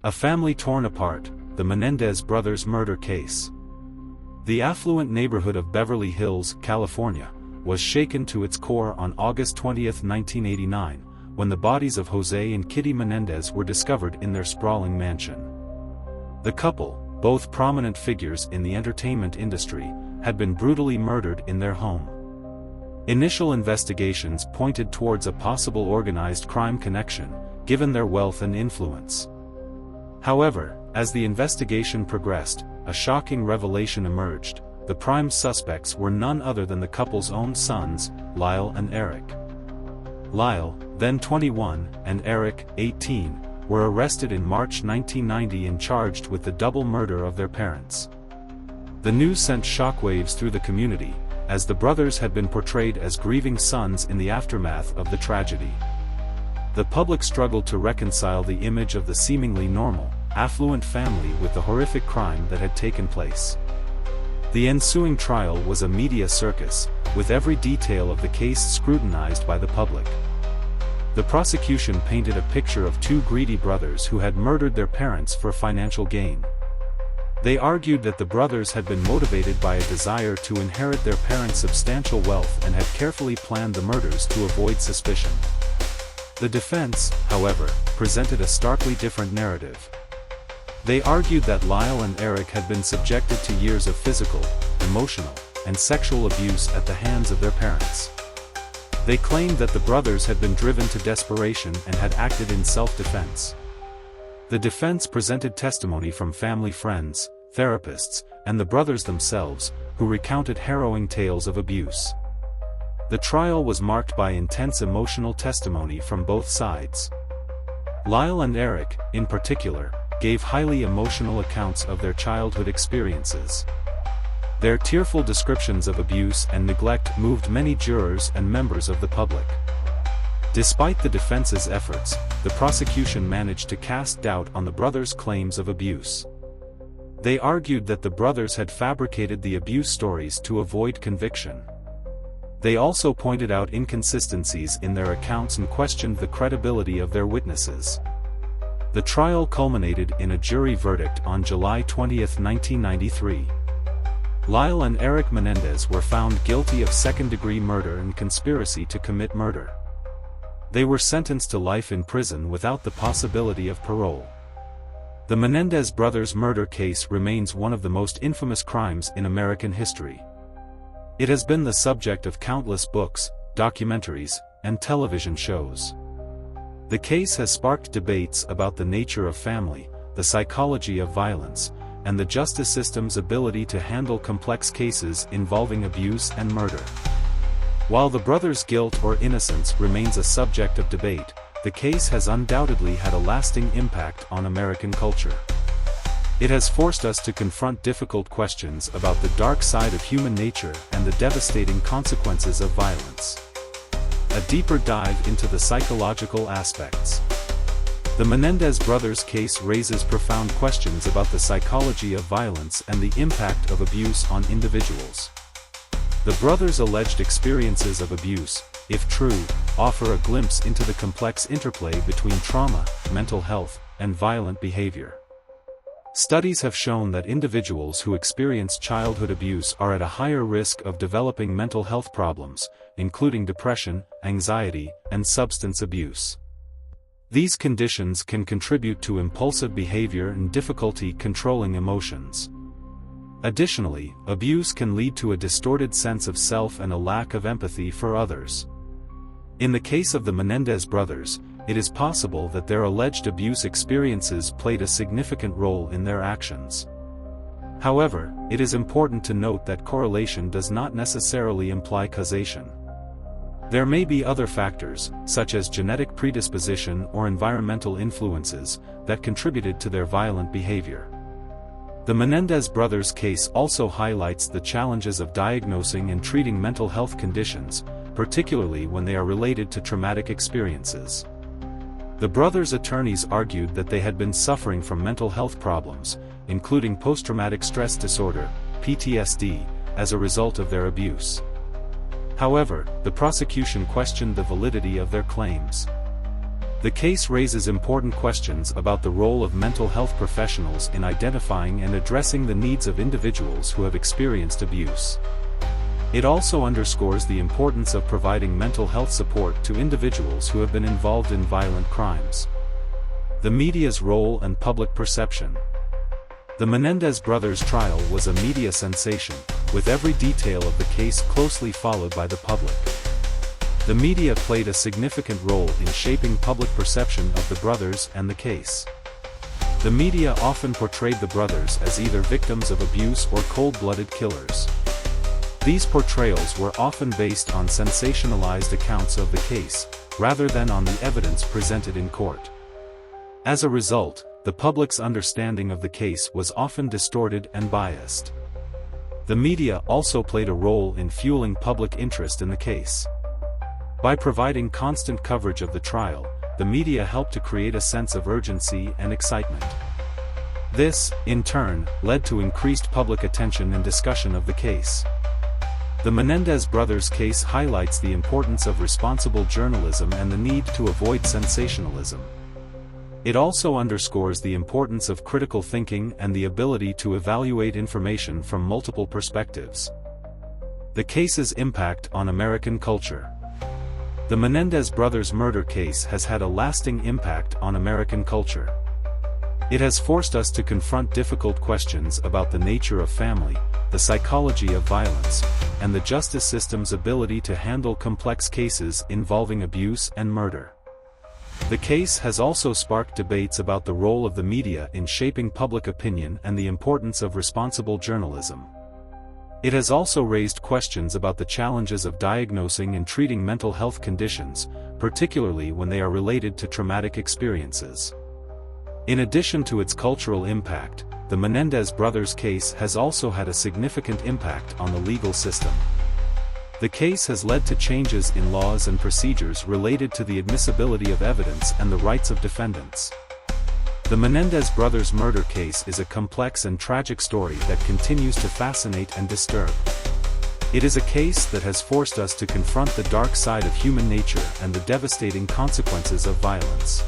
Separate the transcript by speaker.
Speaker 1: A family torn apart, the Menendez brothers' murder case. The affluent neighborhood of Beverly Hills, California, was shaken to its core on August 20, 1989, when the bodies of Jose and Kitty Menendez were discovered in their sprawling mansion. The couple, both prominent figures in the entertainment industry, had been brutally murdered in their home. Initial investigations pointed towards a possible organized crime connection, given their wealth and influence. However, as the investigation progressed, a shocking revelation emerged. The prime suspects were none other than the couple's own sons, Lyle and Erik. Lyle, then 21, and Erik, 18, were arrested in March 1990 and charged with the double murder of their parents. The news sent shockwaves through the community, as the brothers had been portrayed as grieving sons in the aftermath of the tragedy. The public struggled to reconcile the image of the seemingly normal, affluent family with the horrific crime that had taken place. The ensuing trial was a media circus, with every detail of the case scrutinized by the public. The prosecution painted a picture of two greedy brothers who had murdered their parents for financial gain. They argued that the brothers had been motivated by a desire to inherit their parents' substantial wealth and had carefully planned the murders to avoid suspicion. The defense, however, presented a starkly different narrative. They argued that Lyle and Erik had been subjected to years of physical, emotional, and sexual abuse at the hands of their parents. They claimed that the brothers had been driven to desperation and had acted in self-defense. The defense presented testimony from family friends, therapists, and the brothers themselves, who recounted harrowing tales of abuse. The trial was marked by intense emotional testimony from both sides. Lyle and Erik, in particular, gave highly emotional accounts of their childhood experiences. Their tearful descriptions of abuse and neglect moved many jurors and members of the public. Despite the defense's efforts, the prosecution managed to cast doubt on the brothers' claims of abuse. They argued that the brothers had fabricated the abuse stories to avoid conviction. They also pointed out inconsistencies in their accounts and questioned the credibility of their witnesses. The trial culminated in a jury verdict on July 20, 1993. Lyle and Erik Menendez were found guilty of second-degree murder and conspiracy to commit murder. They were sentenced to life in prison without the possibility of parole. The Menendez brothers' murder case remains one of the most infamous crimes in American history. It has been the subject of countless books, documentaries, and television shows. The case has sparked debates about the nature of family, the psychology of violence, and the justice system's ability to handle complex cases involving abuse and murder. While the brothers' guilt or innocence remains a subject of debate, the case has undoubtedly had a lasting impact on American culture. It has forced us to confront difficult questions about the dark side of human nature and the devastating consequences of violence. A deeper dive into the psychological aspects. The Menendez brothers' case raises profound questions about the psychology of violence and the impact of abuse on individuals. The brothers' alleged experiences of abuse, if true, offer a glimpse into the complex interplay between trauma, mental health, and violent behavior. Studies have shown that individuals who experience childhood abuse are at a higher risk of developing mental health problems, including depression, anxiety, and substance abuse. These conditions can contribute to impulsive behavior and difficulty controlling emotions. Additionally, abuse can lead to a distorted sense of self and a lack of empathy for others. In the case of the Menendez brothers, it is possible that their alleged abuse experiences played a significant role in their actions. However, it is important to note that correlation does not necessarily imply causation. There may be other factors, such as genetic predisposition or environmental influences, that contributed to their violent behavior. The Menendez brothers' case also highlights the challenges of diagnosing and treating mental health conditions, particularly when they are related to traumatic experiences. The brothers' attorneys argued that they had been suffering from mental health problems, including post-traumatic stress disorder, PTSD, as a result of their abuse. However, the prosecution questioned the validity of their claims. The case raises important questions about the role of mental health professionals in identifying and addressing the needs of individuals who have experienced abuse. It also underscores the importance of providing mental health support to individuals who have been involved in violent crimes. The media's role and public perception. The Menendez brothers' trial was a media sensation, with every detail of the case closely followed by the public. The media played a significant role in shaping public perception of the brothers and the case. The media often portrayed the brothers as either victims of abuse or cold-blooded killers. These portrayals were often based on sensationalized accounts of the case, rather than on the evidence presented in court. As a result, the public's understanding of the case was often distorted and biased. The media also played a role in fueling public interest in the case. By providing constant coverage of the trial, the media helped to create a sense of urgency and excitement. This, in turn, led to increased public attention and discussion of the case. The Menendez brothers' case highlights the importance of responsible journalism and the need to avoid sensationalism. It also underscores the importance of critical thinking and the ability to evaluate information from multiple perspectives. The case's impact on American culture. The Menendez brothers' murder case has had a lasting impact on American culture. It has forced us to confront difficult questions about the nature of family, the psychology of violence, and the justice system's ability to handle complex cases involving abuse and murder. The case has also sparked debates about the role of the media in shaping public opinion and the importance of responsible journalism. It has also raised questions about the challenges of diagnosing and treating mental health conditions, particularly when they are related to traumatic experiences. In addition to its cultural impact, the Menendez brothers' case has also had a significant impact on the legal system. The case has led to changes in laws and procedures related to the admissibility of evidence and the rights of defendants. The Menendez brothers' murder case is a complex and tragic story that continues to fascinate and disturb. It is a case that has forced us to confront the dark side of human nature and the devastating consequences of violence.